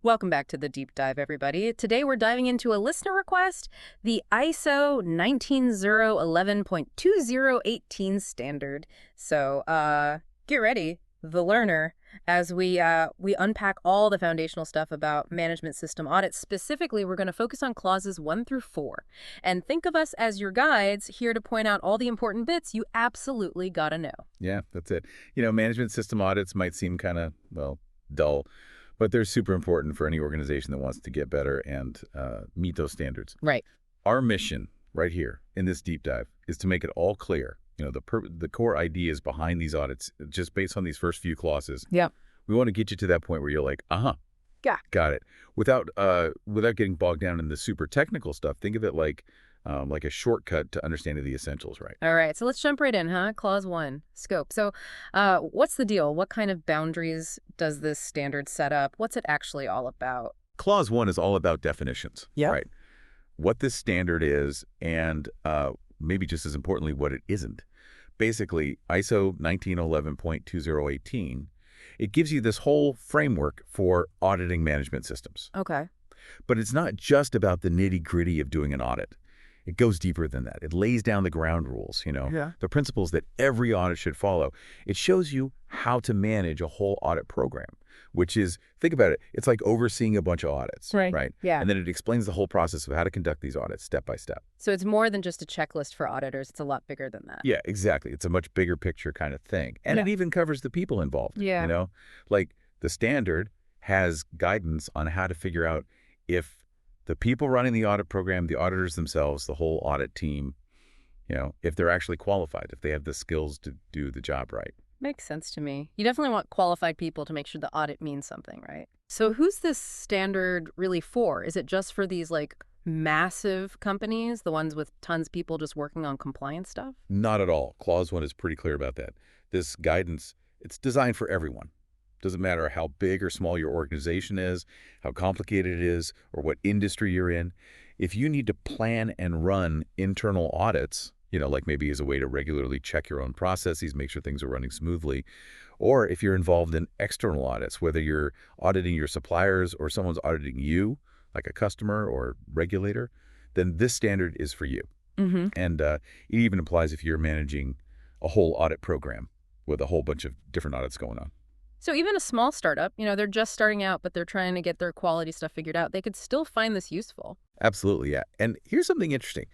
Welcome back to the deep dive, everybody. Today we're diving into a listener request, the ISO 19011.2018 standard. So, get ready, the learner, as we unpack all the foundational stuff about management system audits. Specifically, we're going to focus on clauses 1 through 4. And think of us as your guides here to point out all the important bits you absolutely got to know. Yeah, that's it. Management system audits might seem kind of, well, dull, but they're super important for any organization that wants to get better and meet those standards. Right. Our mission right here in this deep dive is to make it all clear. The core ideas behind these audits, just based on these first few clauses. Yeah. We want to get you to that point where you're like, got it. Without getting bogged down in the super technical stuff, think of it like a shortcut to understanding the essentials, right? All right, so let's jump right in, huh? Clause 1, scope. So what's the deal? What kind of boundaries does this standard set up? What's it actually all about? Clause 1 is all about definitions, Yeah. right? What this standard is and maybe just as importantly, what it isn't. Basically, ISO 1911.2018, it gives you this whole framework for auditing management systems. Okay. But it's not just about the nitty-gritty of doing an audit. It goes deeper than that. It lays down the ground rules, the principles that every audit should follow. It shows you how to manage a whole audit program, which is, think about it, it's like overseeing a bunch of audits, right? Yeah. And then it explains the whole process of how to conduct these audits step by step. So it's more than just a checklist for auditors. It's a lot bigger than that. Yeah, exactly. It's a much bigger picture kind of thing. And it even covers the people involved, Like the standard has guidance on how to figure out if the people running the audit program, the auditors themselves, the whole audit team, if they're actually qualified, if they have the skills to do the job right. Makes sense to me. You definitely want qualified people to make sure the audit means something, right? So who's this standard really for? Is it just for these massive companies, the ones with tons of people just working on compliance stuff? Not at all. Clause 1 is pretty clear about that. This guidance, it's designed for everyone. Doesn't matter how big or small your organization is, how complicated it is, or what industry you're in. If you need to plan and run internal audits, like maybe as a way to regularly check your own processes, make sure things are running smoothly, or if you're involved in external audits, whether you're auditing your suppliers or someone's auditing you, like a customer or regulator, then this standard is for you. And it even applies if you're managing a whole audit program with a whole bunch of different audits going on. So even a small startup, they're just starting out, but they're trying to get their quality stuff figured out. They could still find this useful. Absolutely, yeah. And here's something interesting.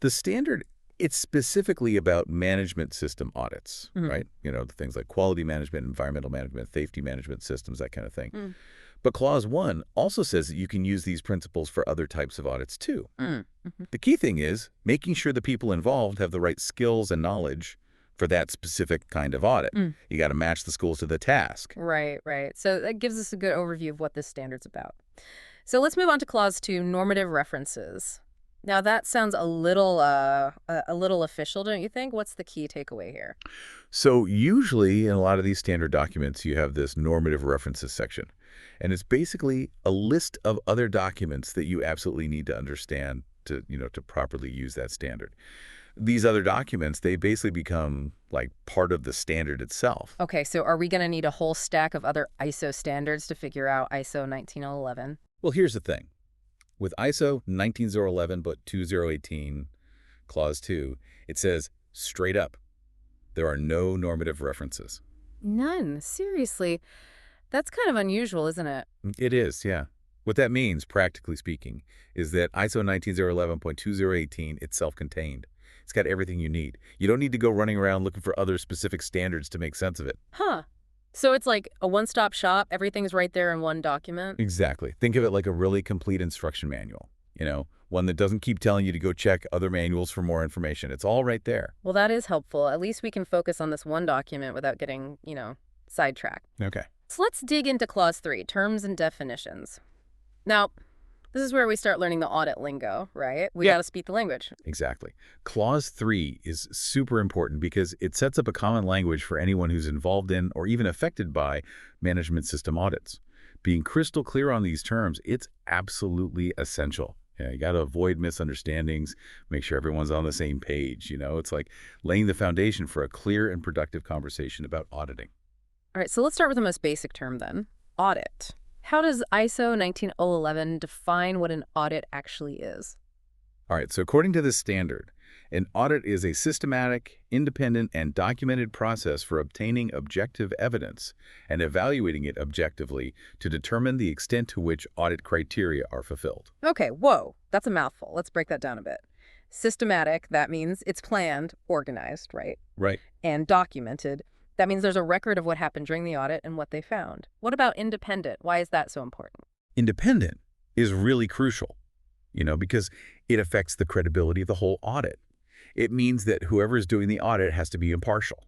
The standard, it's specifically about management system audits, right? The things like quality management, environmental management, safety management systems, that kind of thing. But Clause 1 also says that you can use these principles for other types of audits too. The key thing is making sure the people involved have the right skills and knowledge for that specific kind of audit. You got to match the schools to the task. Right. So that gives us a good overview of what this standard's about. So let's move on to Clause 2, normative references. Now that sounds a little official, don't you think? What's the key takeaway here? So usually in a lot of these standard documents, you have this normative references section. And it's basically a list of other documents that you absolutely need to understand to properly use that standard. These other documents, they basically become like part of the standard itself. Okay, so are we going to need a whole stack of other ISO standards to figure out ISO 19011? Well, here's the thing. With ISO 19011.2018, Clause 2, it says straight up, there are no normative references. None? Seriously? That's kind of unusual, isn't it? It is, yeah. What that means, practically speaking, is that ISO 19011.2018, it's self-contained. It's got everything you need. You don't need to go running around looking for other specific standards to make sense of it. Huh. So it's like a one-stop shop. Everything's right there in one document? Exactly. Think of it like a really complete instruction manual, one that doesn't keep telling you to go check other manuals for more information. It's all right there. Well, that is helpful. At least we can focus on this one document without getting, sidetracked. Okay. So let's dig into Clause 3, terms and definitions. Now, this is where we start learning the audit lingo, right? We got to speak the language. Exactly. Clause 3 is super important because it sets up a common language for anyone who's involved in or even affected by management system audits. Being crystal clear on these terms, it's absolutely essential. You got to avoid misunderstandings, make sure everyone's on the same page. It's like laying the foundation for a clear and productive conversation about auditing. All right, so let's start with the most basic term then, audit. How does ISO 19011 define what an audit actually is? All right, so according to this standard, an audit is a systematic, independent, and documented process for obtaining objective evidence and evaluating it objectively to determine the extent to which audit criteria are fulfilled. Okay, whoa, that's a mouthful. Let's break that down a bit. Systematic, that means it's planned, organized, right? Right. And documented. That means there's a record of what happened during the audit and what they found. What about independent? Why is that so important? Independent is really crucial, because it affects the credibility of the whole audit. It means that whoever is doing the audit has to be impartial,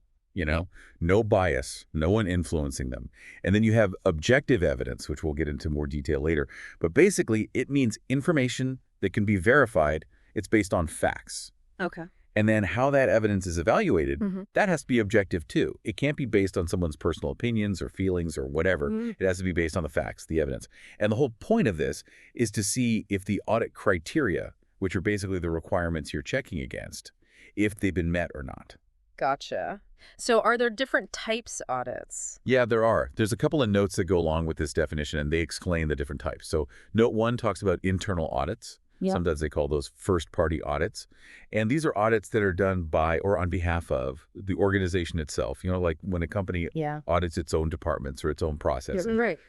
no bias, no one influencing them. And then you have objective evidence, which we'll get into more detail later. But basically, it means information that can be verified. It's based on facts. Okay. And then how that evidence is evaluated, Mm-hmm. that has to be objective too. It can't be based on someone's personal opinions or feelings or whatever. It has to be based on the facts, the evidence. And the whole point of this is to see if the audit criteria, which are basically the requirements you're checking against, if they've been met or not. Gotcha. So are there different types audits? Yeah, there are. There's a couple of notes that go along with this definition, and they explain the different types. So note 1 talks about internal audits. Yeah. Sometimes they call those first-party audits. And these are audits that are done by or on behalf of the organization itself. Like when a company audits its own departments or its own processes. Right.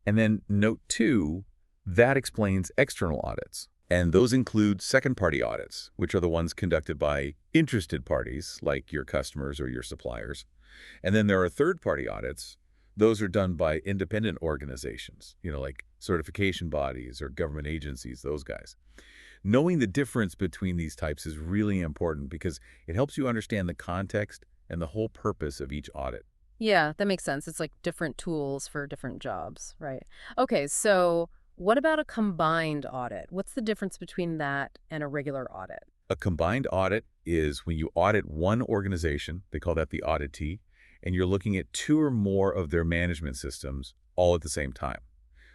And then note 2, that explains external audits. And those include second-party audits, which are the ones conducted by interested parties, like your customers or your suppliers. And then there are third-party audits. Those are done by independent organizations, like certification bodies or government agencies, those guys. Knowing the difference between these types is really important because it helps you understand the context and the whole purpose of each audit. Yeah, that makes sense. It's like different tools for different jobs, right? Okay, so what about a combined audit? What's the difference between that and a regular audit? A combined audit is when you audit one organization, they call that the auditee, and you're looking at 2 or more of their management systems all at the same time.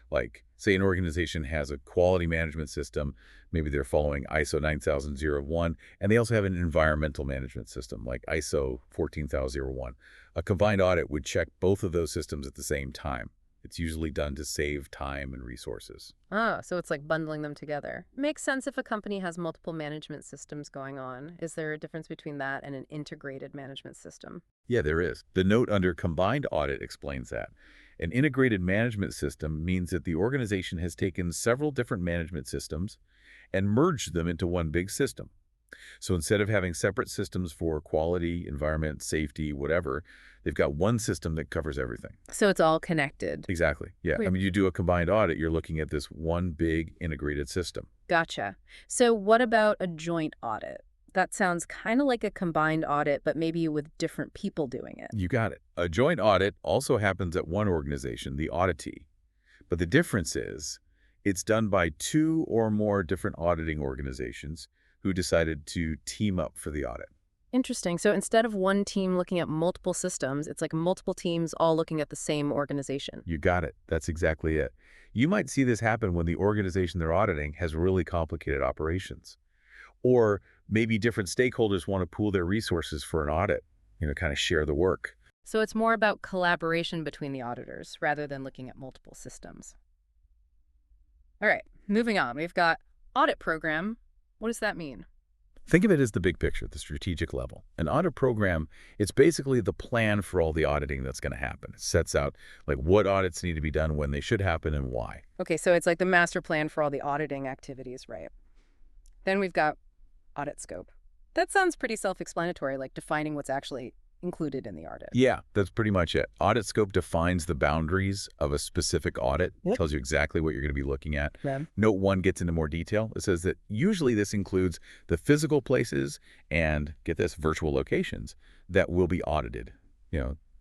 Like, say an organization has a quality management system, maybe they're following ISO 9001, and they also have an environmental management system like ISO 14001. A combined audit would check both of those systems at the same time. It's usually done to save time and resources. Ah, so it's like bundling them together. Makes sense if a company has multiple management systems going on. Is there a difference between that and an integrated management system? Yeah, there is. The note under combined audit explains that. An integrated management system means that the organization has taken several different management systems and merged them into one big system. So instead of having separate systems for quality, environment, safety, whatever, they've got one system that covers everything. So it's all connected. Exactly. Yeah. Weird. I mean, you do a combined audit, you're looking at this one big integrated system. Gotcha. So what about a joint audit? That sounds kind of like a combined audit, but maybe with different people doing it. You got it. A joint audit also happens at one organization, the auditee. But the difference is it's done by 2 or more different auditing organizations who decided to team up for the audit. Interesting. So instead of one team looking at multiple systems, it's like multiple teams all looking at the same organization. You got it. That's exactly it. You might see this happen when the organization they're auditing has really complicated operations. Or maybe different stakeholders want to pool their resources for an audit, kind of share the work. So it's more about collaboration between the auditors rather than looking at multiple systems. All right, moving on. We've got audit program. What does that mean? Think of it as the big picture, the strategic level. An audit program, it's basically the plan for all the auditing that's going to happen. It sets out like what audits need to be done, when they should happen, and why. Okay, so it's like the master plan for all the auditing activities, right? Then we've got audit scope. That sounds pretty self-explanatory, like defining what's actually included in the audit. Yeah, that's pretty much it. Audit scope defines the boundaries of a specific audit. Yep. It tells you exactly what you're going to be looking at. Yeah. Note 1 gets into more detail. It says that usually this includes the physical places and, get this, virtual locations that will be audited,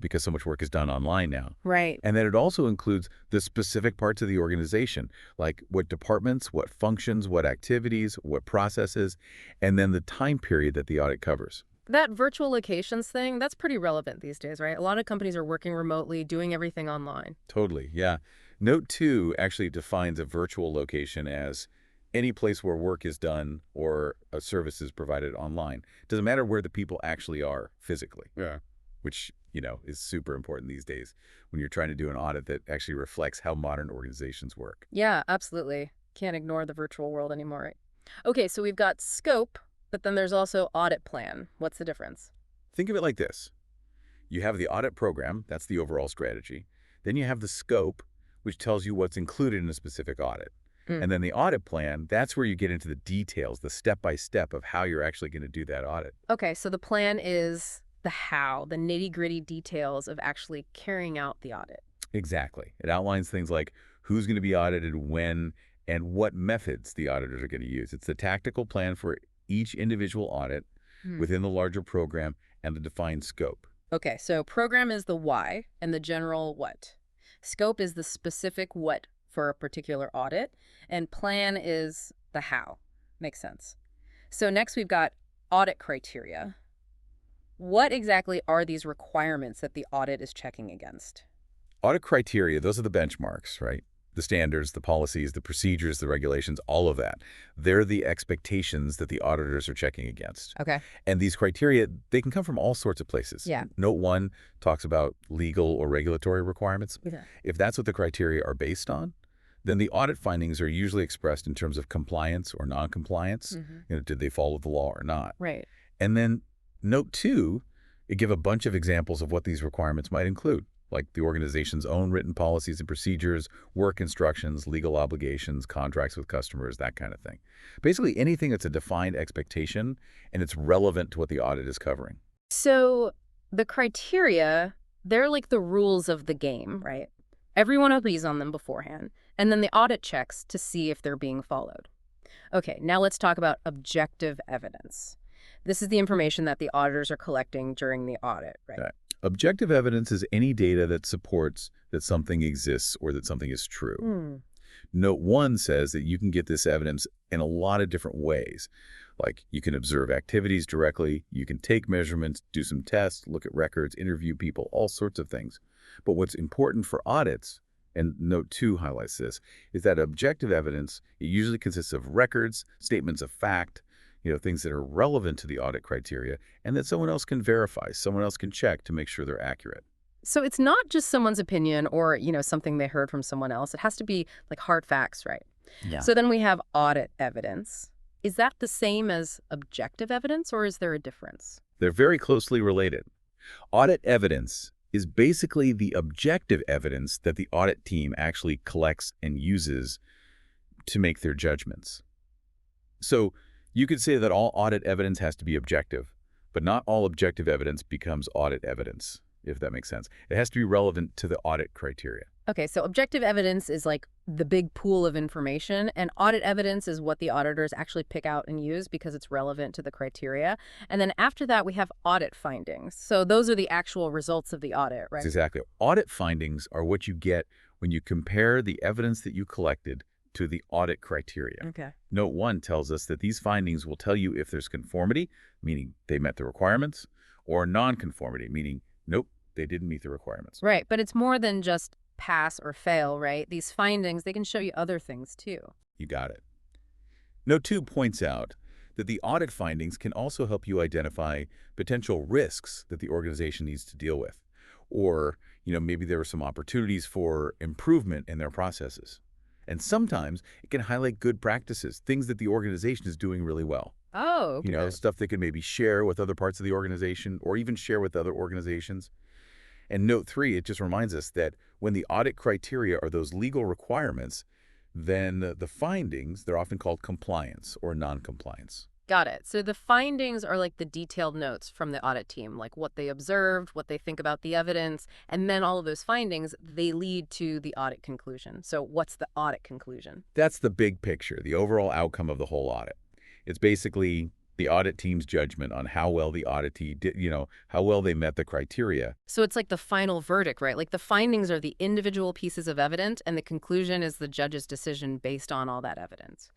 because so much work is done online now. Right. And then it also includes the specific parts of the organization, like what departments, what functions, what activities, what processes, and then the time period that the audit covers. That virtual locations thing, that's pretty relevant these days, right? A lot of companies are working remotely, doing everything online. Totally, yeah. Note 2 actually defines a virtual location as any place where work is done or a service is provided online. Doesn't matter where the people actually are physically. Yeah. Which is super important these days when you're trying to do an audit that actually reflects how modern organizations work. Yeah, absolutely. Can't ignore the virtual world anymore, right? Okay, so we've got scope, but then there's also audit plan. What's the difference? Think of it like this. You have the audit program, that's the overall strategy. Then you have the scope, which tells you what's included in a specific audit. Mm. And then the audit plan, that's where you get into the details, the step-by-step of how you're actually going to do that audit. Okay, so the plan is the how, the nitty-gritty details of actually carrying out the audit. Exactly. It outlines things like who's going to be audited, when, and what methods the auditors are going to use. It's the tactical plan for each individual audit Hmm. within the larger program and the defined scope. Okay, so program is the why and the general what. Scope is the specific what for a particular audit, and plan is the how. Makes sense. So next we've got audit criteria. What exactly are these requirements that the audit is checking against? Audit criteria, those are the benchmarks, right? The standards, the policies, the procedures, the regulations, all of that. They're the expectations that the auditors are checking against. Okay. And these criteria, they can come from all sorts of places. Yeah. Note 1 talks about legal or regulatory requirements. Yeah. If that's what the criteria are based on, then the audit findings are usually expressed in terms of compliance or non-compliance. Did they follow the law or not? Right. And then note 2, it give a bunch of examples of what these requirements might include, like the organization's own written policies and procedures, work instructions, legal obligations, contracts with customers, that kind of thing. Basically anything that's a defined expectation and it's relevant to what the audit is covering. So the criteria, they're like the rules of the game, right? Everyone agrees on them beforehand, and then the audit checks to see if they're being followed. Okay, now let's talk about objective evidence. This is the information that the auditors are collecting during the audit, right? Okay. Objective evidence is any data that supports that something exists or that something is true. Hmm. Note 1 says that you can get this evidence in a lot of different ways. Like you can observe activities directly, you can take measurements, do some tests, look at records, interview people, all sorts of things. But what's important for audits, and note 2 highlights this, is that objective evidence, it usually consists of records, statements of fact, things that are relevant to the audit criteria and that someone else can verify, someone else can check to make sure they're accurate. So it's not just someone's opinion or, something they heard from someone else. It has to be like hard facts, right? Yeah. So then we have audit evidence. Is that the same as objective evidence, or is there a difference? They're very closely related. Audit evidence is basically the objective evidence that the audit team actually collects and uses to make their judgments. So you could say that all audit evidence has to be objective, but not all objective evidence becomes audit evidence, if that makes sense. It has to be relevant to the audit criteria. Okay, so objective evidence is like the big pool of information, and audit evidence is what the auditors actually pick out and use because it's relevant to the criteria. And then after that, we have audit findings. So those are the actual results of the audit, right? Exactly. Audit findings are what you get when you compare the evidence that you collected to the audit criteria. Okay. Note 1 tells us that these findings will tell you if there's conformity, meaning they met the requirements, or nonconformity, meaning, nope, they didn't meet the requirements. Right, but it's more than just pass or fail, right? These findings, they can show you other things too. You got it. Note 2 points out that the audit findings can also help you identify potential risks that the organization needs to deal with. Or, maybe there are some opportunities for improvement in their processes. And sometimes it can highlight good practices, things that the organization is doing really well. Oh, okay. Stuff they can maybe share with other parts of the organization or even share with other organizations. And note 3, it just reminds us that when the audit criteria are those legal requirements, then the findings, they're often called compliance or non-compliance. Got it. So the findings are like the detailed notes from the audit team, like what they observed, what they think about the evidence, and then all of those findings, they lead to the audit conclusion. So what's the audit conclusion? That's the big picture, the overall outcome of the whole audit. It's basically the audit team's judgment on how well the auditee did, how well they met the criteria. So it's like the final verdict, right? Like the findings are the individual pieces of evidence, and the conclusion is the judge's decision based on all that evidence.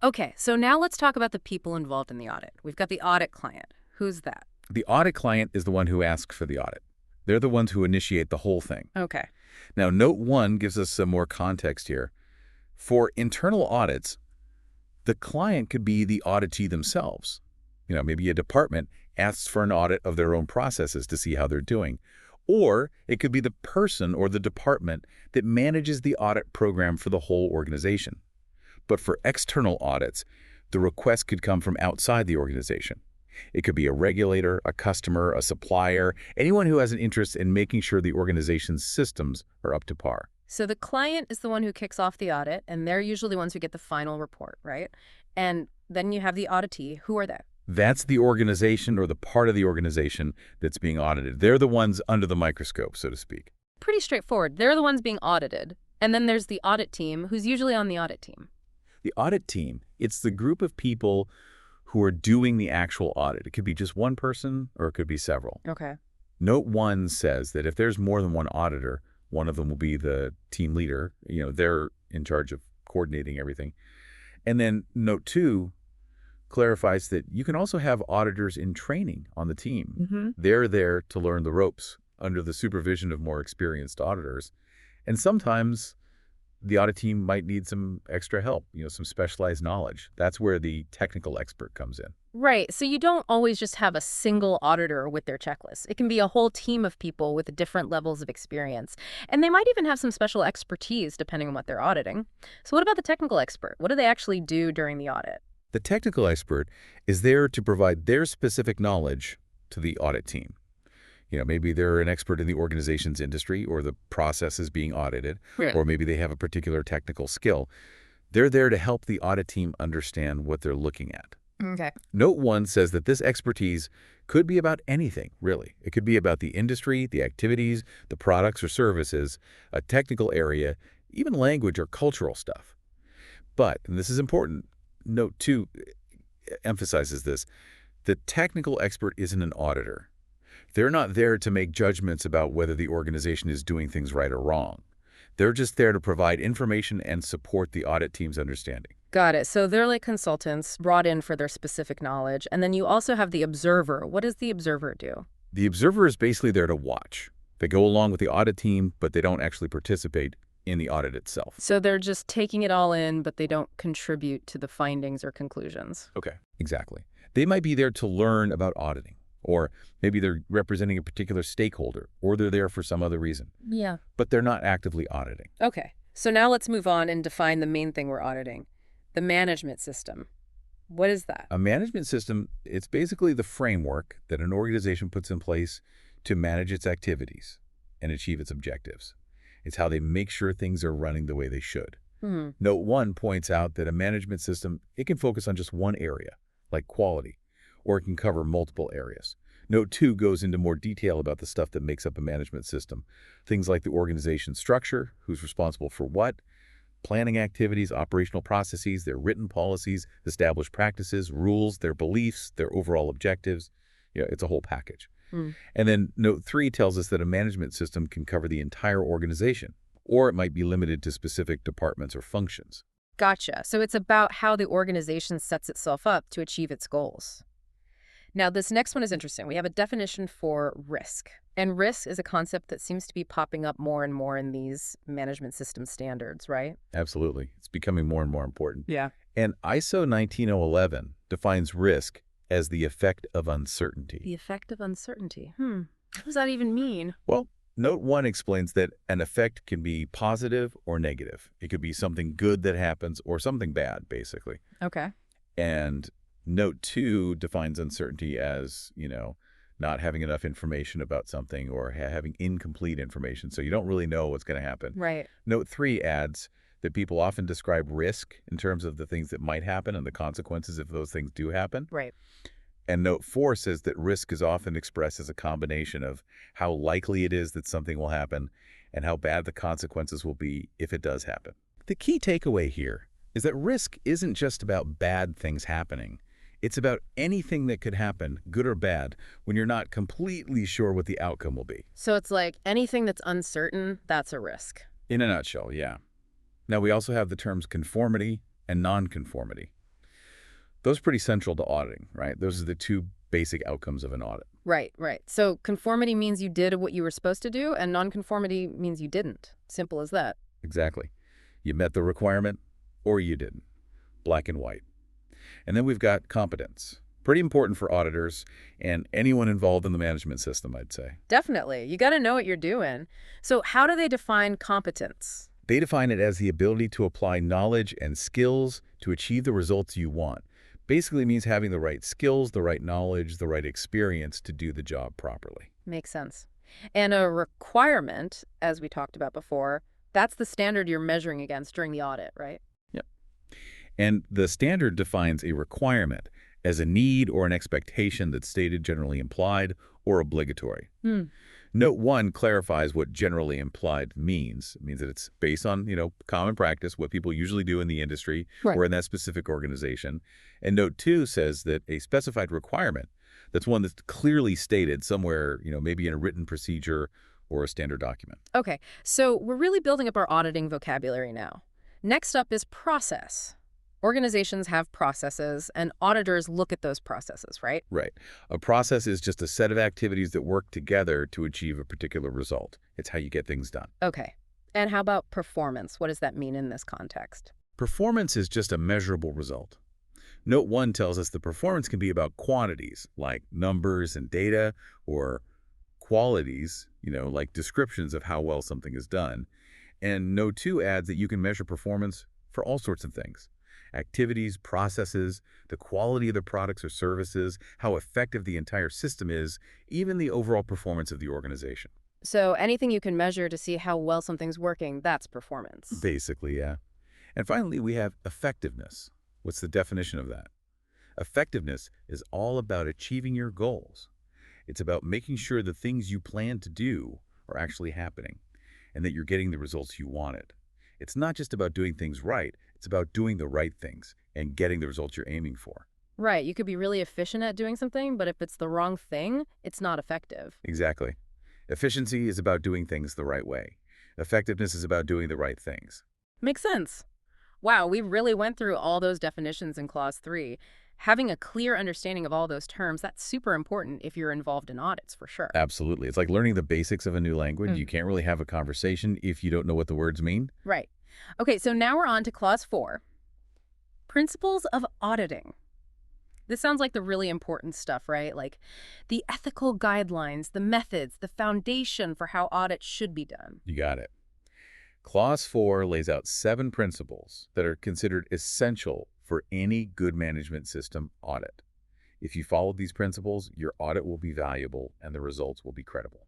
Okay, so now let's talk about the people involved in the audit. We've got the audit client. Who's that? The audit client is the one who asks for the audit. They're the ones who initiate the whole thing. Okay. Now, note 1 gives us some more context here. For internal audits, the client could be the auditee themselves. Maybe a department asks for an audit of their own processes to see how they're doing. Or it could be the person or the department that manages the audit program for the whole organization. But for external audits, the request could come from outside the organization. It could be a regulator, a customer, a supplier, anyone who has an interest in making sure the organization's systems are up to par. So the client is the one who kicks off the audit, and they're usually the ones who get the final report, right? And then you have the auditee. Who are they? That's the organization or the part of the organization that's being audited. They're the ones under the microscope, so to speak. Pretty straightforward. They're the ones being audited. And then there's the audit team, who's usually on the audit team. The audit team, it's the group of people who are doing the actual audit. It could be just one person or it could be several. Okay. Note 1 says that if there's more than one auditor, one of them will be the team leader. They're in charge of coordinating everything. And then Note 2 clarifies that you can also have auditors in training on the team. Mm-hmm. They're there to learn the ropes under the supervision of more experienced auditors. And sometimes the audit team might need some extra help, some specialized knowledge. That's where the technical expert comes in. Right. So you don't always just have a single auditor with their checklist. It can be a whole team of people with different levels of experience. And they might even have some special expertise depending on what they're auditing. So what about the technical expert? What do they actually do during the audit? The technical expert is there to provide their specific knowledge to the audit team. Maybe they're an expert in the organization's industry or the processes being audited, Right. or maybe they have a particular technical skill. They're there to help the audit team understand what they're looking at. Okay. Note 1 says that this expertise could be about anything, really. It could be about the industry, the activities, the products or services, a technical area, even language or cultural stuff. But, and this is important, Note 2 emphasizes this, the technical expert isn't an auditor. They're not there to make judgments about whether the organization is doing things right or wrong. They're just there to provide information and support the audit team's understanding. Got it. So they're like consultants brought in for their specific knowledge. And then you also have the observer. What does the observer do? The observer is basically there to watch. They go along with the audit team, but they don't actually participate in the audit itself. So they're just taking it all in, but they don't contribute to the findings or conclusions. Okay, exactly. They might be there to learn about auditing, or maybe they're representing a particular stakeholder, or they're there for some other reason. Yeah. But they're not actively auditing. Okay. So now let's move on and define the main thing we're auditing, the management system. What is that? A management system, it's basically the framework that an organization puts in place to manage its activities and achieve its objectives. It's how they make sure things are running the way they should. Note 1 points out that a management system, it can focus on just one area, like quality, or it can cover multiple areas. Note 2 goes into more detail about the stuff that makes up a management system. Things like the organization structure, who's responsible for what, planning activities, operational processes, their written policies, established practices, rules, their beliefs, their overall objectives. It's a whole package. And then Note 3 tells us that a management system can cover the entire organization, or it might be limited to specific departments or functions. Gotcha. So it's about how the organization sets itself up to achieve its goals. Now, this next one is interesting. We have a definition for risk. And risk is a concept that seems to be popping up more and more in these management system standards, right? Absolutely. It's becoming more and more important. Yeah. And ISO 19011 defines risk as the effect of uncertainty. The effect of uncertainty. What does that even mean? Well, Note 1 explains that an effect can be positive or negative. It could be something good that happens or something bad, basically. Okay. And Note 2 defines uncertainty as, not having enough information about something or having incomplete information, so you don't really know what's going to happen. Right. Note 3 adds that people often describe risk in terms of the things that might happen and the consequences if those things do happen. Right. And Note 4 says that risk is often expressed as a combination of how likely it is that something will happen and how bad the consequences will be if it does happen. The key takeaway here is that risk isn't just about bad things happening. It's about anything that could happen, good or bad, when you're not completely sure what the outcome will be. So it's like anything that's uncertain, that's a risk. In a nutshell, yeah. Now, we also have the terms conformity and nonconformity. Those are pretty central to auditing, right? Those are the two basic outcomes of an audit. Right. So conformity means you did what you were supposed to do, and nonconformity means you didn't. Simple as that. Exactly. You met the requirement or you didn't. Black and white. And then we've got competence, Pretty important for auditors and anyone involved in the management system, I'd say. Definitely. You got to know what you're doing. So how do they define competence? They define it as the ability to apply knowledge and skills to achieve the results you want. Basically means having the right skills, the right knowledge, the right experience to do the job properly. Makes sense. And a requirement, as we talked about before, that's the standard you're measuring against during the audit, right? Yep. And the standard defines a requirement as a need or an expectation that's stated, generally implied, or obligatory. Hmm. Note 1 clarifies what generally implied means. It means that it's based on, common practice, what people usually do in the industry Right. or in that specific organization. And Note 2 says that a specified requirement, that's one that's clearly stated somewhere, maybe in a written procedure or a standard document. Okay, so we're really building up our auditing vocabulary now. Next up is process. Organizations have processes, and auditors look at those processes, right? Right. A process is just a set of activities that work together to achieve a particular result. It's how you get things done. Okay. And how about performance? What does that mean in this context? Performance is just a measurable result. Note 1 tells us the performance can be about quantities, like numbers and data, or qualities, like descriptions of how well something is done. And Note 2 adds that you can measure performance for all sorts of things. Activities, processes, the quality of the products or services, how effective the entire system is, even the overall performance of the organization. So anything you can measure to see how well something's working, that's performance. Basically, yeah. And finally, we have effectiveness. What's the definition of that? Effectiveness is all about achieving your goals. It's about making sure the things you plan to do are actually happening and that you're getting the results you wanted. It's not just about doing things right, it's about doing the right things and getting the results you're aiming for. Right, you could be really efficient at doing something, but if it's the wrong thing, it's not effective. Exactly. Efficiency is about doing things the right way. Effectiveness is about doing the right things. Makes sense. Wow, we really went through all those definitions in Clause 3. Having a clear understanding of all those terms, that's super important if you're involved in audits, for sure. Absolutely. It's like learning the basics of a new language. You can't really have a conversation if you don't know what the words mean. Right. Okay, so now we're on to Clause 4. Principles of auditing. This sounds like the really important stuff, right? Like the ethical guidelines, the methods, the foundation for how audits should be done. You got it. Clause 4 lays out 7 principles that are considered essential for any good management system audit. If you follow these principles, your audit will be valuable and the results will be credible.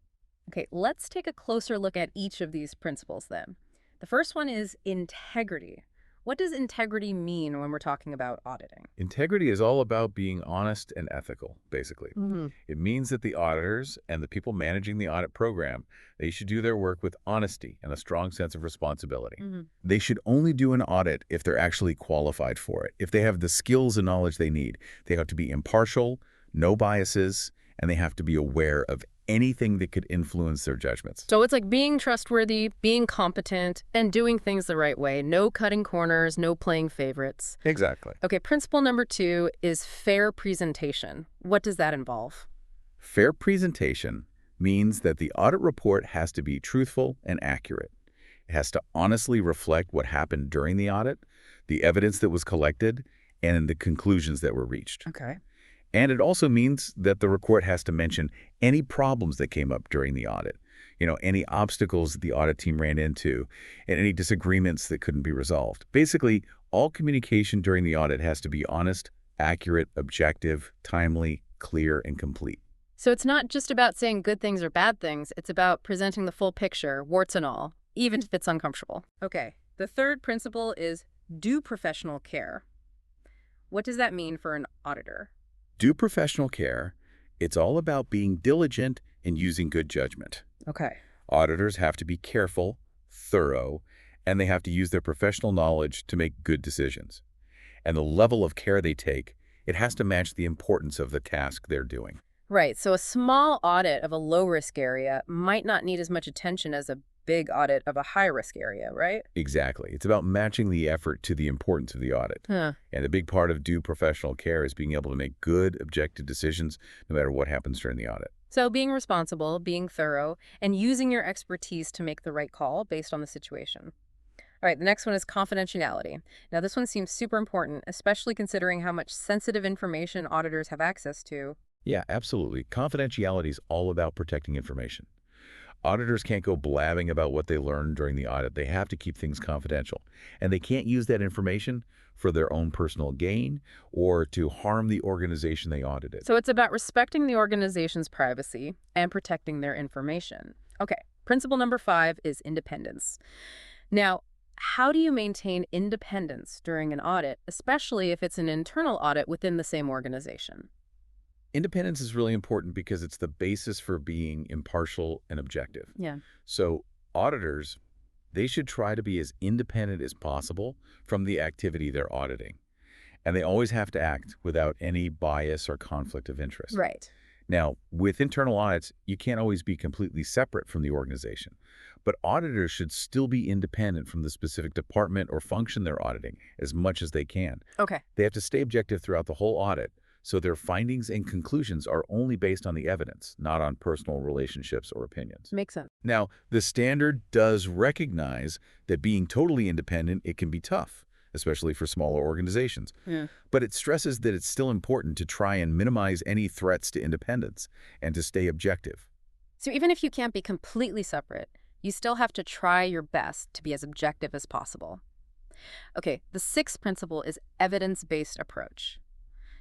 Okay, let's take a closer look at each of these principles then. The first one is integrity. What does integrity mean when we're talking about auditing? Integrity is all about being honest and ethical, basically. Mm-hmm. It means that the auditors and the people managing the audit program, they should do their work with honesty and a strong sense of responsibility. Mm-hmm. They should only do an audit if they're actually qualified for it, if they have the skills and knowledge they need. They have to be impartial, no biases, and they have to be aware of anything that could influence their judgments. So it's like being trustworthy, being competent, and doing things the right way. No cutting corners, no playing favorites. Exactly. Okay, principle number 2 is fair presentation. What does that involve? Fair presentation means that the audit report has to be truthful and accurate. It has to honestly reflect what happened during the audit, the evidence that was collected, and the conclusions that were reached. Okay. And it also means that the report has to mention any problems that came up during the audit, any obstacles that the audit team ran into, and any disagreements that couldn't be resolved. Basically, all communication during the audit has to be honest, accurate, objective, timely, clear, and complete. So it's not just about saying good things or bad things. It's about presenting the full picture, warts and all, even if it's uncomfortable. Okay. The third principle is do professional care. What does that mean for an auditor? Do professional care. It's all about being diligent and using good judgment. Okay. Auditors have to be careful, thorough, and they have to use their professional knowledge to make good decisions. And the level of care they take, it has to match the importance of the task they're doing. Right. So a small audit of a low-risk area might not need as much attention as a big audit of a high-risk area, right? Exactly. It's about matching the effort to the importance of the audit. Huh. And a big part of due professional care is being able to make good, objective decisions no matter what happens during the audit. So being responsible, being thorough, and using your expertise to make the right call based on the situation. All right, the next one is confidentiality. Now, this one seems super important, especially considering how much sensitive information auditors have access to. Yeah, absolutely. Confidentiality is all about protecting information. Auditors can't go blabbing about what they learned during the audit. They have to keep things confidential. And they can't use that information for their own personal gain or to harm the organization they audited. So it's about respecting the organization's privacy and protecting their information. Okay, principle number 5 is independence. Now, how do you maintain independence during an audit, especially if it's an internal audit within the same organization? Independence is really important because it's the basis for being impartial and objective. Yeah. So auditors, they should try to be as independent as possible from the activity they're auditing. And they always have to act without any bias or conflict of interest. Right. Now, with internal audits, you can't always be completely separate from the organization. But auditors should still be independent from the specific department or function they're auditing as much as they can. Okay. They have to stay objective throughout the whole audit, so their findings and conclusions are only based on the evidence, not on personal relationships or opinions. Makes sense. Now, the standard does recognize that being totally independent, it can be tough, especially for smaller organizations. Yeah. But it stresses that it's still important to try and minimize any threats to independence and to stay objective. So even if you can't be completely separate, you still have to try your best to be as objective as possible. Okay, the 6th principle is evidence-based approach.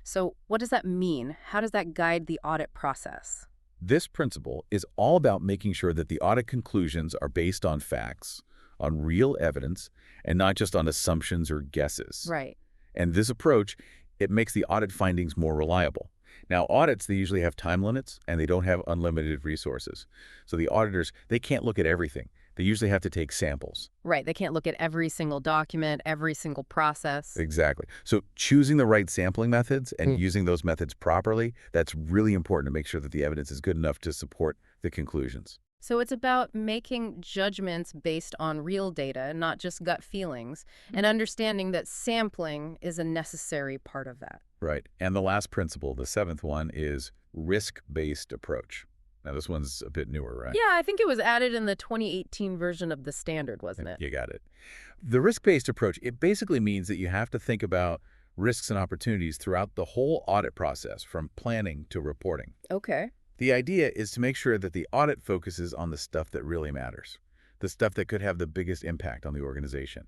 So what does that mean? How does that guide the audit process? This principle is all about making sure that the audit conclusions are based on facts, on real evidence, and not just on assumptions or guesses. Right. And this approach, it makes the audit findings more reliable. Now, audits, they usually have time limits, and they don't have unlimited resources. So the auditors, they can't look at everything. They usually have to take samples. Right. They can't look at every single document, every single process. Exactly. So choosing the right sampling methods and using those methods properly, that's really important to make sure that the evidence is good enough to support the conclusions. So it's about making judgments based on real data, not just gut feelings, and understanding that sampling is a necessary part of that. Right. And the last principle, the 7th one, is risk-based approach. Now, this one's a bit newer, right? Yeah, I think it was added in the 2018 version of the standard, wasn't it? You got it. The risk-based approach, it basically means that you have to think about risks and opportunities throughout the whole audit process, from planning to reporting. Okay. The idea is to make sure that the audit focuses on the stuff that really matters, the stuff that could have the biggest impact on the organization.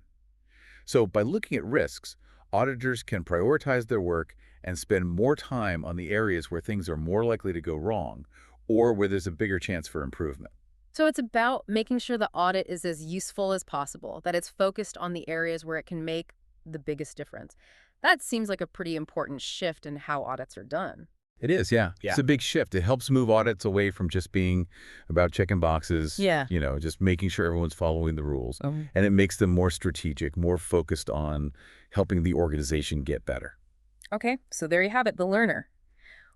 So by looking at risks, auditors can prioritize their work and spend more time on the areas where things are more likely to go wrong or where there's a bigger chance for improvement. So it's about making sure the audit is as useful as possible, that it's focused on the areas where it can make the biggest difference. That seems like a pretty important shift in how audits are done. It is, yeah. It's a big shift. It helps move audits away from just being about checking boxes, just making sure everyone's following the rules. And it makes them more strategic, more focused on helping the organization get better. Okay, so there you have it, the learner.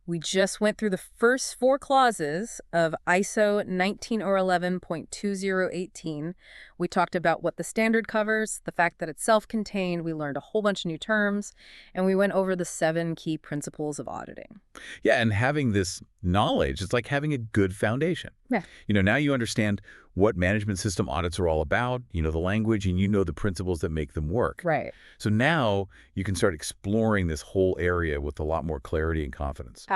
We just went through the first 4 clauses of ISO 19011.2018. We talked about what the standard covers, the fact that it's self-contained, we learned a whole bunch of new terms, and we went over the 7 key principles of auditing. Yeah, and having this knowledge, it's like having a good foundation. Yeah. Now you understand what management system audits are all about, you know the language, and you know the principles that make them work. Right. So now you can start exploring this whole area with a lot more clarity and confidence.